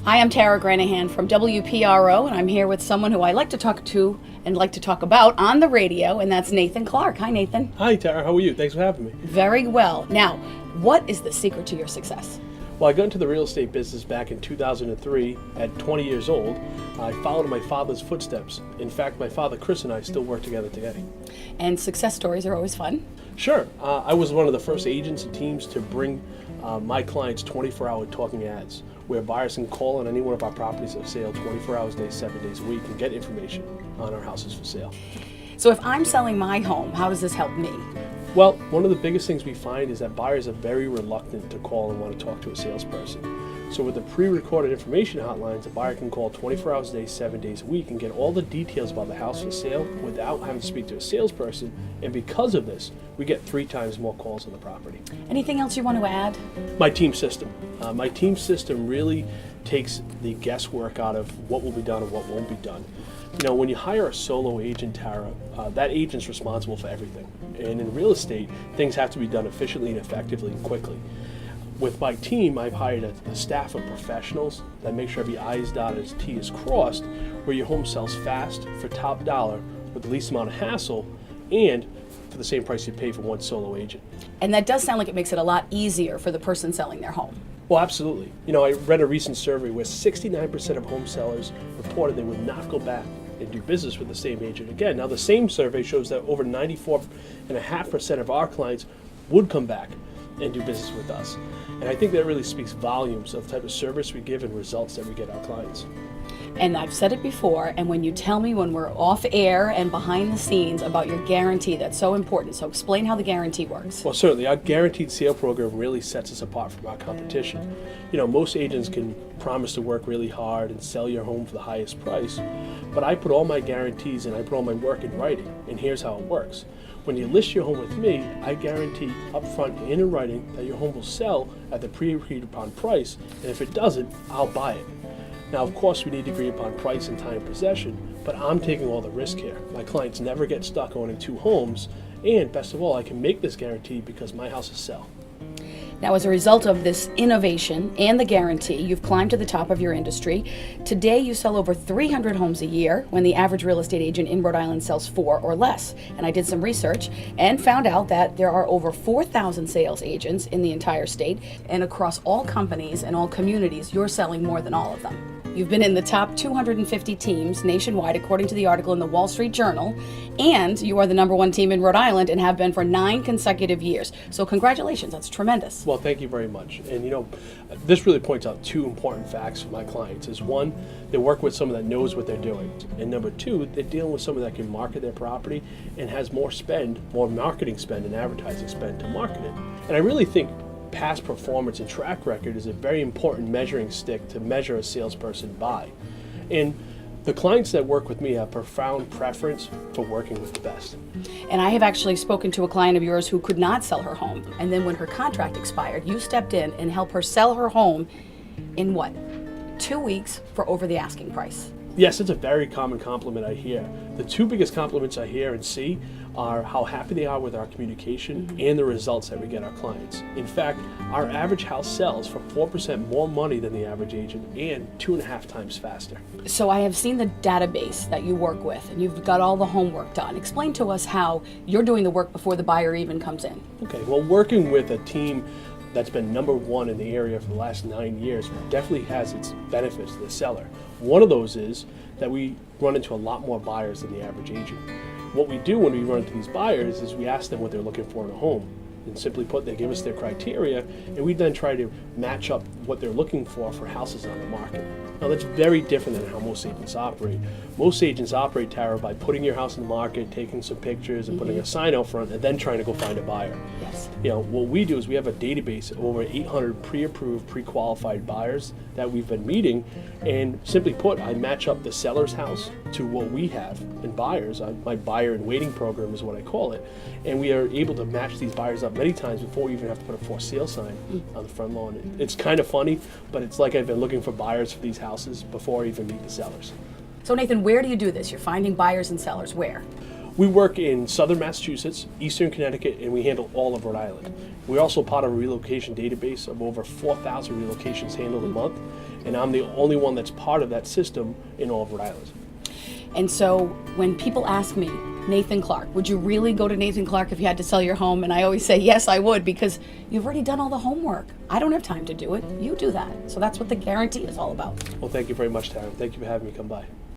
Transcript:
Hi, I'm Tara Granahan from WPRO, and I'm here with someone who I like to talk to and like to talk about on the radio, and that's Nathan Clark. Hi, Nathan. Hi, Tara. How are you? Thanks for having me. Very well. Now, what is the secret to your success? Well, I got into the real estate business back in 2003 at 20 years old. I followed in my father's footsteps. In fact, my father, Chris, and I still work together today. And success stories are always fun. Sure. I was one of the first agents and teams to bring my clients 24-hour talking ads, where buyers can call on any one of our properties for sale 24 hours a day, 7 days a week, and get information on our houses for sale. So if I'm selling my home, how does this help me? Well, one of the biggest things we find is that buyers are very reluctant to call and want to talk to a salesperson. So with the pre-recorded information hotlines, a buyer can call 24 hours a day, 7 days a week, and get all the details about the house for sale without having to speak to a salesperson. And because of this, we get 3 times more calls on the property. Anything else you want to add? My team system. My team system really takes the guesswork out of what will be done and what won't be done. You know, when you hire a solo agent, Tara, that agent's responsible for everything. And in real estate, things have to be done efficiently and effectively and quickly. With my team, I've hired a staff of professionals that make sure every I is dotted and T is crossed, where your home sells fast for top dollar with the least amount of hassle and for the same price you pay for one solo agent. And that does sound like it makes it a lot easier for the person selling their home. Well, absolutely. You know, I read a recent survey where 69% of home sellers reported they would not go back and do business with the same agent again. Now, the same survey shows that over 94.5% of our clients would come back and do business with us. And I think that really speaks volumes of the type of service we give and results that we get our clients. And I've said it before, and when you tell me when we're off air and behind the scenes about your guarantee, that's so important. So explain how the guarantee works. Well, certainly, our guaranteed sale program really sets us apart from our competition. You know, most agents can promise to work really hard and sell your home for the highest price, but I put all my guarantees and I put all my work in writing, and here's how it works. When you list your home with me, I guarantee upfront and in writing that your home will sell at the pre-agreed upon price, and if it doesn't, I'll buy it. Now, of course, we need to agree upon price and time of possession, but I'm taking all the risk here. My clients never get stuck owning 2 homes, and best of all, I can make this guarantee because my houses sell. Now, as a result of this innovation and the guarantee, you've climbed to the top of your industry. Today, you sell over 300 homes a year when the average real estate agent in Rhode Island sells 4 or less. And I did some research and found out that there are over 4,000 sales agents in the entire state, and across all companies and all communities, you're selling more than all of them. You've been in the top 250 teams nationwide, according to the article in the Wall Street Journal, and you are the #1 team in Rhode Island and have been for 9 consecutive years. So congratulations, that's tremendous. Well, thank you very much. And you know, this really points out 2 important facts for my clients. Is 1, they work with someone that knows what they're doing. And number 2, they're dealing with someone that can market their property and has more marketing spend and advertising spend to market it. And I really think past performance and track record is a very important measuring stick to measure a salesperson by. And the clients that work with me have profound preference for working with the best. And I have actually spoken to a client of yours who could not sell her home. And then when her contract expired, you stepped in and helped her sell her home in 2 weeks for over the asking price. Yes, it's a very common compliment I hear. The 2 biggest compliments I hear and see are how happy they are with our communication and the results that we get our clients. In fact, our average house sells for 4% more money than the average agent and 2.5 times faster. So I have seen the database that you work with, and you've got all the homework done. Explain to us how you're doing the work before the buyer even comes in. Okay, well, working with a team that's been #1 in the area for the last 9 years definitely has its benefits to the seller. One of those is that we run into a lot more buyers than the average agent. What we do when we run into these buyers is we ask them what they're looking for in a home. And simply put, they give us their criteria, and we then try to match up what they're looking for houses on the market. Now, that's very different than how most agents operate. Most agents operate, Tara, by putting your house in the market, taking some pictures, and putting a sign out front, and then trying to go find a buyer. Yes. You know, what we do is we have a database of over 800 pre-approved, pre-qualified buyers that we've been meeting, and simply put, I match up the seller's house to what we have in buyers. My buyer and waiting program is what I call it, and we are able to match these buyers up many times before we even have to put a for sale sign on the front lawn. It's kind of funny, but it's like I've been looking for buyers for these houses before I even meet the sellers. So Nathan, where do you do this? You're finding buyers and sellers where? We work in southern Massachusetts, eastern Connecticut, and we handle all of Rhode Island. We're also part of a relocation database of over 4,000 relocations handled a month. And I'm the only one that's part of that system in all of Rhode Island. And so when people ask me, Nathan Clark, would you really go to Nathan Clark if you had to sell your home? And I always say, yes, I would, because you've already done all the homework. I don't have time to do it. You do that. So that's what the guarantee is all about. Well, thank you very much, Taryn. Thank you for having me come by.